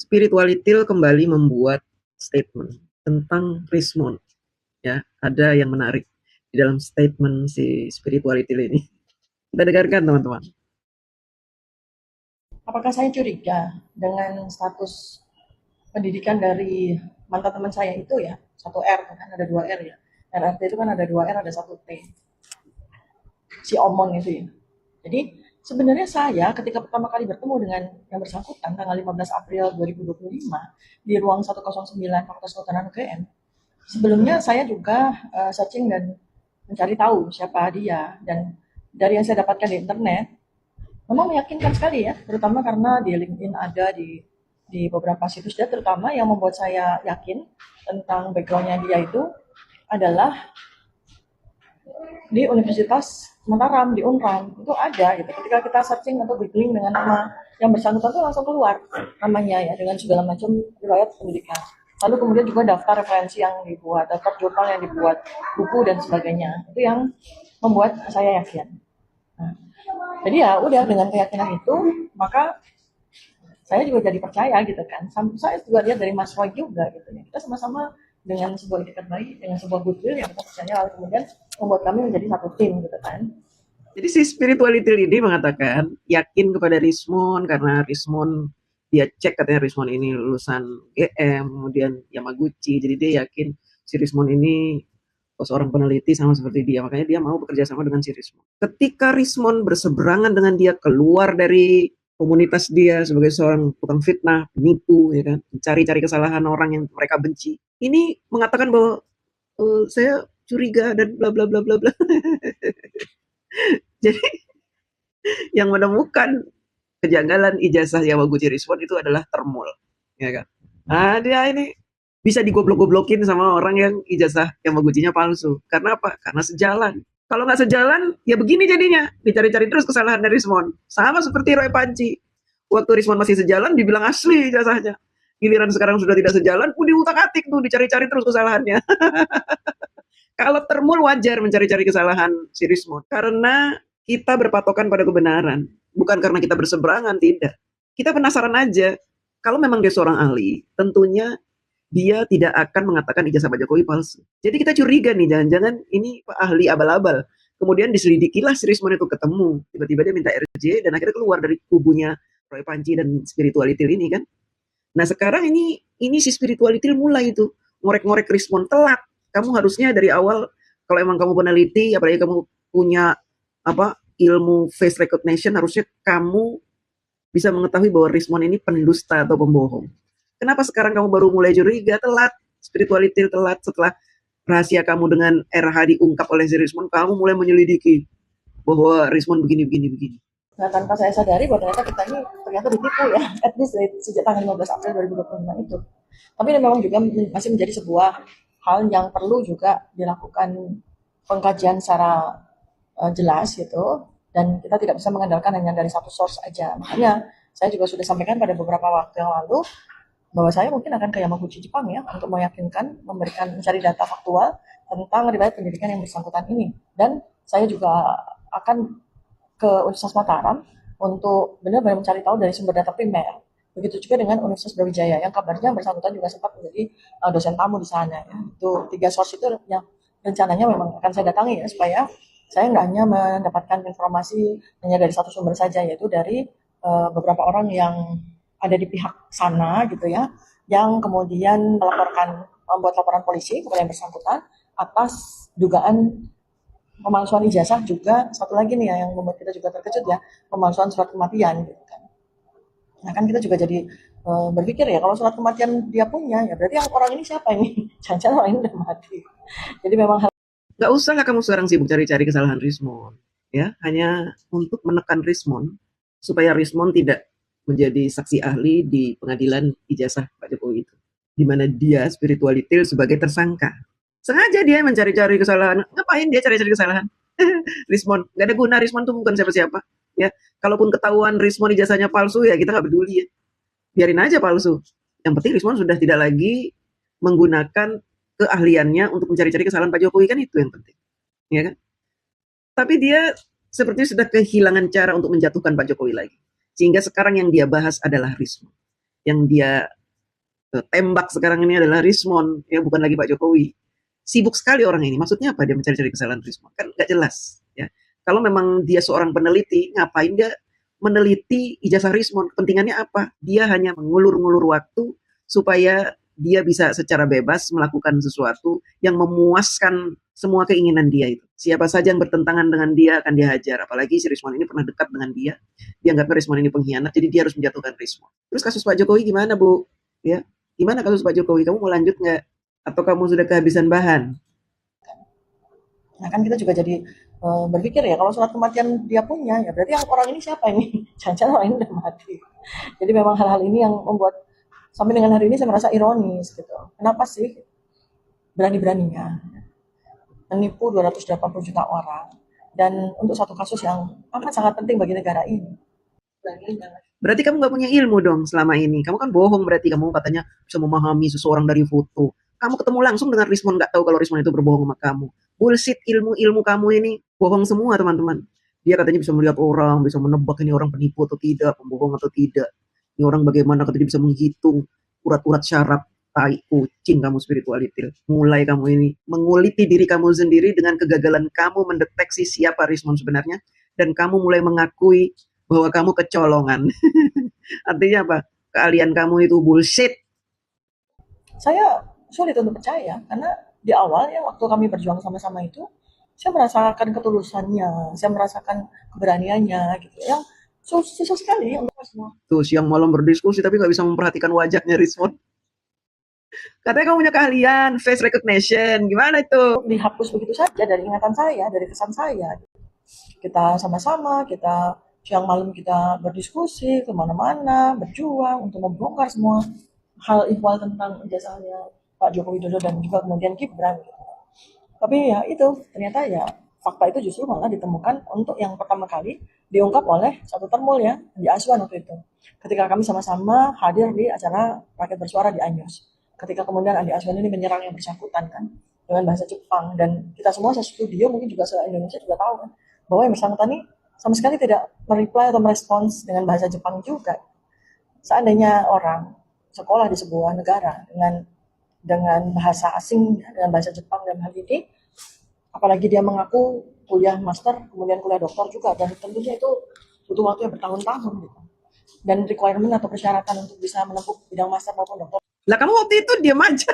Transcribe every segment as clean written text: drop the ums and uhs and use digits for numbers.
Spiritualitil kembali membuat statement tentang Rismon. Ya, ada yang menarik di dalam statement si Spiritualitil ini. Kita dengarkan teman-teman. Apakah saya curiga dengan status pendidikan dari mantan teman saya itu ya, satu R kan ada dua R ya. RRT itu kan ada dua R, ada satu T. Si Omon itu ya. Jadi sebenarnya saya ketika pertama kali bertemu dengan yang bersangkutan tanggal 15 April 2025 di ruang 109 Fakultas Kehutanan UGM, sebelumnya saya juga searching dan mencari tahu siapa dia, dan dari yang saya dapatkan di internet memang meyakinkan sekali ya, terutama karena di LinkedIn ada di beberapa situs, dan terutama yang membuat saya yakin tentang backgroundnya dia itu adalah di Universitas Mataram, di Unram itu ada gitu. Ketika kita searching atau googling dengan nama yang bersangkutan itu langsung keluar namanya ya, dengan segala macam riwayat pendidikan. Lalu kemudian juga daftar referensi yang dibuat, daftar jurnal yang dibuat, buku dan sebagainya. Itu yang membuat saya yakin. Nah, jadi ya udah dengan keyakinan itu, maka saya juga jadi percaya gitu kan. Saya juga lihat dari Mas Roy juga gitu ya. Kita sama-sama dengan sebuah etikat baik, dengan sebuah goodwill yang kita percaya, lalu kemudian membuat kami menjadi satu tim gitu kan. Jadi si Spiritualitil ini mengatakan yakin kepada Rismon karena Rismon dia cek katanya Rismon ini lulusan GM, kemudian Yamaguchi, jadi dia yakin si Rismon ini seorang peneliti sama seperti dia, makanya dia mau bekerja sama dengan si Rismon. Ketika Rismon berseberangan dengan dia, keluar dari komunitas dia sebagai seorang tukang fitnah, penipu, ya kan, mencari-cari kesalahan orang yang mereka benci. Ini mengatakan bahwa saya curiga dan bla bla bla bla bla. Jadi yang menemukan kejanggalan ijazah Yamaguchi Rizwan itu adalah Termul, ya kan. Nah, dia ini bisa digoblok-goblokin sama orang yang ijazah Yamaguchinya palsu. Karena apa? Karena sejalan. Kalau nggak sejalan, ya begini jadinya. Dicari-cari terus kesalahan dari Rizwan. Sama seperti Roy Panci. Waktu Rizwan masih sejalan, dibilang asli ijazahnya. Giliran sekarang sudah tidak sejalan, diutak-atik tuh, dicari-cari terus kesalahannya. Kalau Termul wajar mencari-cari kesalahan si Rizwan. Karena kita berpatokan pada kebenaran. Bukan karena kita berseberangan, tidak. Kita penasaran aja. Kalau memang dia seorang ahli, tentunya dia tidak akan mengatakan ijazah Pak Jokowi palsu. Jadi kita curiga nih, jangan-jangan ini Pak ahli abal-abal. Kemudian diselidikilah si Rismon itu ketemu. Tiba-tiba dia minta RJ dan akhirnya keluar dari kubunya Roy Panci dan Spiritualitil ini kan. Nah sekarang ini si Spiritualitil mulai itu ngorek-ngorek Rismon telat. Kamu harusnya dari awal, kalau emang kamu peneliti, apalagi kamu punya apa ilmu face recognition, harusnya kamu bisa mengetahui bahwa Rismon ini pendusta atau pembohong. Kenapa sekarang kamu baru mulai curiga? Telat. Spirituality telat. Setelah rahasia kamu dengan RH diungkap oleh si Rismon, kamu mulai menyelidiki bahwa Rismon begini, begini, begini. Nah, tanpa saya sadari bahwa ternyata kita ini ternyata ditipu ya, at least sejak tanggal 15 April 2025 itu. Tapi memang juga masih menjadi sebuah hal yang perlu juga dilakukan pengkajian secara jelas gitu, dan kita tidak bisa mengandalkan hanya dari satu source aja. Makanya saya juga sudah sampaikan pada beberapa waktu yang lalu bahwa saya mungkin akan ke Yamaguchi Jepang ya untuk meyakinkan, mencari data faktual tentang riwayat pendidikan yang bersangkutan ini. Dan saya juga akan ke Universitas Mataram untuk benar-benar mencari tahu dari sumber data primer. Begitu juga dengan Universitas Brawijaya yang kabarnya bersangkutan juga sempat menjadi dosen tamu di sana. Ya. Itu tiga source itu yang rencananya memang akan saya datangi ya, supaya saya nggak hanya mendapatkan informasi hanya dari satu sumber saja, yaitu dari beberapa orang yang ada di pihak sana gitu ya, yang kemudian membuat laporan polisi kepada yang bersangkutan atas dugaan pemalsuan ijazah. Juga satu lagi nih ya yang membuat kita juga terkejut ya, pemalsuan surat kematian gitu kan. Nah kan kita juga jadi berpikir ya, kalau surat kematian dia punya, ya berarti yang orang ini siapa ini? Jangan-jangan orang ini udah mati. Jadi memang Gak usah lah kamu sekarang sibuk cari-cari kesalahan Rismon. Ya, hanya untuk menekan Rismon supaya Rismon tidak menjadi saksi ahli di pengadilan ijazah Pak Jokowi itu. Di mana dia spiritualitil sebagai tersangka. Sengaja dia mencari-cari kesalahan. Ngapain dia cari-cari kesalahan? Rismon, gak ada guna. Rismon tuh bukan siapa-siapa. Ya, kalaupun ketahuan Rismon ijazahnya palsu, ya kita nggak peduli ya. Biarin aja palsu. Yang penting Rismon sudah tidak lagi menggunakan keahliannya untuk mencari-cari kesalahan Pak Jokowi, kan itu yang penting, ya kan? Tapi dia sepertinya sudah kehilangan cara untuk menjatuhkan Pak Jokowi lagi, sehingga sekarang yang dia bahas adalah Rismon. yang dia tembak sekarang ini adalah Rismon, ya bukan lagi Pak Jokowi. Sibuk sekali orang ini. Maksudnya apa dia mencari-cari kesalahan Rismon? Kan nggak jelas. Ya. Kalau memang dia seorang peneliti, ngapain dia meneliti ijazah Rismon? Kepentingannya apa? Dia hanya mengulur-ngulur waktu supaya dia bisa secara bebas melakukan sesuatu yang memuaskan semua keinginan dia itu. Siapa saja yang bertentangan dengan dia akan dia hajar. Apalagi si Rismon ini pernah dekat dengan dia. Dia anggap Rismon ini pengkhianat, jadi dia harus menjatuhkan Rismon. Terus kasus Pak Jokowi gimana, Bu? Ya, gimana kasus Pak Jokowi? Kamu mau lanjut nggak? Atau kamu sudah kehabisan bahan? Nah kan kita juga jadi berpikir ya kalau surat kematian dia punya ya berarti yang orang ini siapa ini? Jangan-jangan orang ini udah mati. Jadi memang hal-hal ini yang membuat sampai dengan hari ini saya merasa ironis gitu. Kenapa sih berani-beraninya menipu 280 juta orang dan untuk satu kasus yang amat sangat penting bagi negara ini. Berarti kamu nggak punya ilmu dong selama ini. Kamu kan bohong berarti kamu katanya bisa memahami seseorang dari foto. Kamu ketemu langsung dengan Rismon nggak tahu kalau Rismon itu berbohong sama kamu. Bullshit ilmu-ilmu kamu ini bohong semua teman-teman. Dia katanya bisa melihat orang, bisa menebak ini orang penipu atau tidak, pembohong atau tidak. Ini orang bagaimana katanya bisa menghitung urat-urat syaraf. Tai kucing kamu spiritualitil. Mulai kamu ini menguliti diri kamu sendiri dengan kegagalan kamu mendeteksi siapa Rismon sebenarnya. Dan kamu mulai mengakui bahwa kamu kecolongan. Artinya apa? Keahlian kamu itu bullshit. Saya sulit untuk percaya karena di awal ya waktu kami berjuang sama-sama itu saya merasakan ketulusannya, saya merasakan keberaniannya gitu yang susah sekali untuk semua. Tuh siang malam berdiskusi tapi nggak bisa memperhatikan wajahnya Rismon. Katanya kamu punya keahlian face recognition. Gimana itu? Dihapus begitu saja dari ingatan saya, dari kesan saya. Kita sama-sama, kita siang malam kita berdiskusi kemana-mana, berjuang untuk membongkar semua hal ihwal tentang ijazahnya Pak Joko Widodo dan juga kemudian Gibran. Tapi ya itu ternyata ya fakta itu justru malah ditemukan untuk yang pertama kali diungkap oleh satu termul ya di Aswan waktu itu. Ketika kami sama-sama hadir di acara Rakyat Bersuara di Anyos. Ketika kemudian Andi Aswan ini menyerang yang bersangkutan kan dengan bahasa Jepang dan kita semua studio mungkin juga se Indonesia juga tahu kan bahwa yang bersangkutan ini sama sekali tidak mereply atau merespons dengan bahasa Jepang juga. Seandainya orang sekolah di sebuah negara dengan bahasa asing, dengan bahasa Jepang dan hal ini, apalagi dia mengaku kuliah master, kemudian kuliah doktor juga, dan tentunya itu butuh waktu yang bertahun-tahun gitu. Dan requirement atau persyaratan untuk bisa menempuh bidang master maupun doktor. Lah kamu waktu itu diam aja.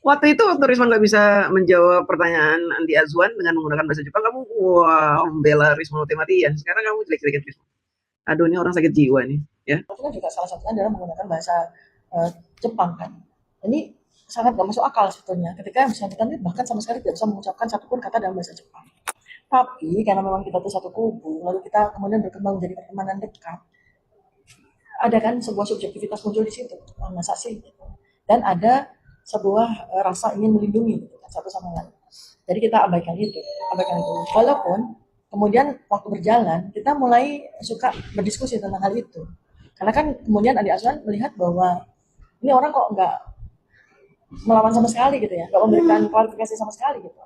Waktu itu waktu Rismon nggak bisa menjawab pertanyaan Andi Azwan dengan menggunakan bahasa Jepang, kamu wah membela Rismon mati-matian. Sekarang kamu jelek-jelekin Rismon. Aduh ini orang sakit jiwa nih, ya. Itu kan juga salah satunya adalah menggunakan bahasa Jepang kan. Ini sangat gak masuk akal sebetulnya. Ketika yang bersangkutan bahkan sama sekali tidak bisa mengucapkan satupun kata dalam bahasa Jepang. Tapi karena memang kita tuh satu kubu, lalu kita kemudian berkembang menjadi pertemanan dekat, ada kan sebuah subjektivitas muncul di situ. Masa sih? Dan ada sebuah rasa ingin melindungi gitu, satu sama lain. Jadi kita abaikan itu. Walaupun kemudian waktu berjalan kita mulai suka berdiskusi tentang hal itu. Karena kan kemudian Andi Aswan melihat bahwa ini orang kok nggak melawan sama sekali gitu ya, nggak memberikan klarifikasi sama sekali gitu.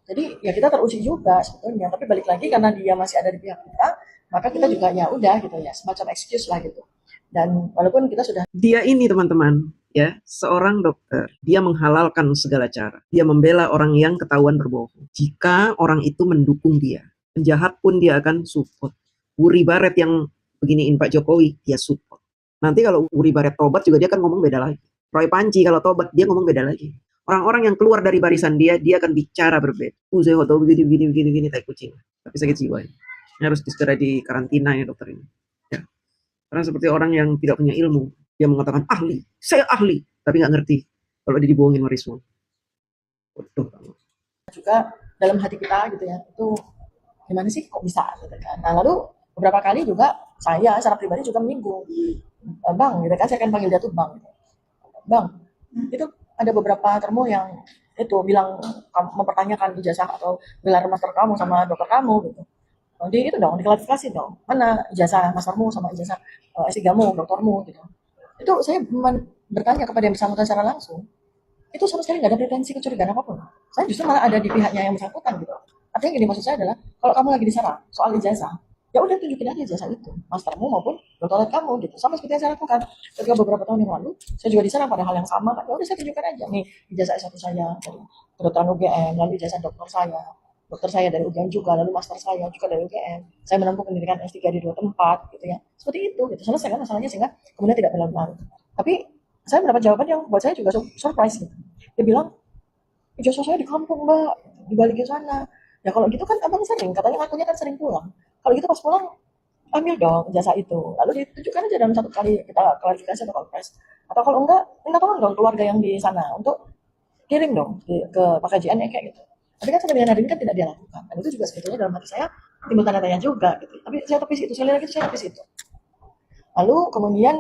Jadi ya kita teruji juga sebetulnya, tapi balik lagi karena dia masih ada di pihak kita, maka kita juga ya udah gitu ya, semacam excuse lah gitu. Dan walaupun kita sudah dia ini teman-teman, ya seorang dokter, dia menghalalkan segala cara. Dia membela orang yang ketahuan berbohong. Jika orang itu mendukung dia, penjahat pun dia akan support. Uri Baret yang beginiin Pak Jokowi, dia support. Nanti kalau Uri Baret tobat juga dia akan ngomong beda lagi. Roy Panci kalau tobat dia ngomong beda lagi. Orang-orang yang keluar dari barisan dia akan bicara berbeda. Saya nggak tahu begini, tai kucing. Tapi sakit jiwa. Ini harus segera di karantina ya dokter ini. Ya. Karena seperti orang yang tidak punya ilmu. Dia mengatakan ahli, saya ahli. Tapi nggak ngerti kalau dia dibohongin sama Rismon. Waduh. juga dalam hati kita gitu ya, itu gimana sih kok bisa gitu kan. Nah lalu beberapa kali juga saya secara pribadi juga menyinggung. Bang, gitu kan, saya akan panggil dia tuh Bang. Bang, itu ada beberapa termo yang itu bilang mempertanyakan ijazah atau gelar master kamu sama dokter kamu gitu. Jadi itu dong, diklarifikasi dong. Mana ijazah mastermu sama ijazah S3mu, doktermu gitu. Itu saya bertanya kepada yang bersangkutan secara langsung. Itu sama sekali nggak ada pretensi kecurigaan apapun. Saya justru malah ada di pihaknya yang bersangkutan gitu. Artinya gini, maksud saya adalah kalau kamu lagi diserang soal ijazah, ya udah tunjukin aja jasa itu, mastermu maupun doktorat kamu gitu. Sama seperti yang saya lakukan ketika beberapa tahun yang lalu, saya juga di sana pada hal yang sama kan. Ya udah saya tunjukkan aja nih ijazah S1 saya dari kedokteran UGM, lalu ijazah dokter saya dari UGM juga, lalu master saya juga dari UGM. Saya menempuh pendidikan S3 di dua tempat gitu ya. Seperti itu gitu. Selesai kan masalahnya sehingga kemudian tidak berlarut-larut. Tapi saya mendapat jawaban yang buat saya juga surprise gitu. Dia bilang, ijazah saya di kampung mbak, di balik ke sana. Ya kalau gitu kan abang sering, katanya ngakunya kan sering pulang. Kalau gitu pas pulang, ambil dong jasa itu. Lalu ditunjukkan aja dalam satu kali kita klarifikasi atau konfres. Atau kalau enggak, minta tolong dong keluarga yang di sana untuk kirim dong ke Pak KJN ya kayak gitu. Tapi kan sampai dengan hari ini kan tidak dia lakukan. Dan itu juga sebetulnya dalam hati saya timbul tanda tanya juga gitu. Tapi saya tepis itu, sekali lagi saya tepis itu. Lalu kemudian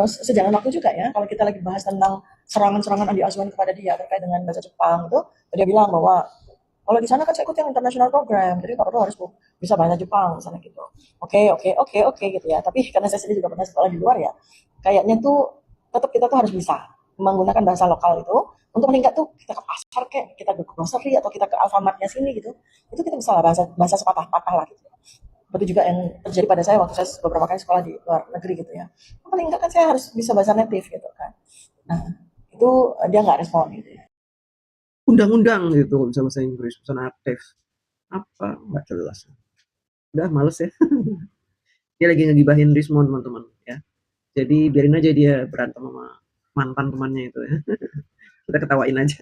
sejalan waktu juga ya, kalau kita lagi bahas tentang serangan-serangan Andi Azwan kepada dia terkait dengan bahasa Jepang itu, dia bilang bahwa kalau di sana kan saya ikut yang international program, jadi Pak Prabowo harus bisa bahasa Jepang misalnya gitu. Oke, oke, oke, oke gitu ya. Tapi karena saya sendiri juga pernah sekolah di luar ya, kayaknya tuh tetap kita tuh harus bisa menggunakan bahasa lokal itu untuk meningkat tuh kita ke pasar kayak kita ke grocery atau kita ke Alfamartnya sini gitu. Itu kita bisa lah bahasa bahasa sepatah-patah lah gitu. Seperti juga yang terjadi pada saya waktu saya beberapa kali sekolah di luar negeri gitu ya. Paling enggak kan saya harus bisa bahasa native gitu kan. Nah, itu dia nggak respon gitu ya. Undang-undang gitu bisa bahasa Inggris, bisa natif. Apa? Nggak jelas. Udah males ya. Dia lagi ngegibahin Rismon teman-teman ya. Jadi biarin aja dia berantem sama mantan temannya itu ya. Kita ketawain aja.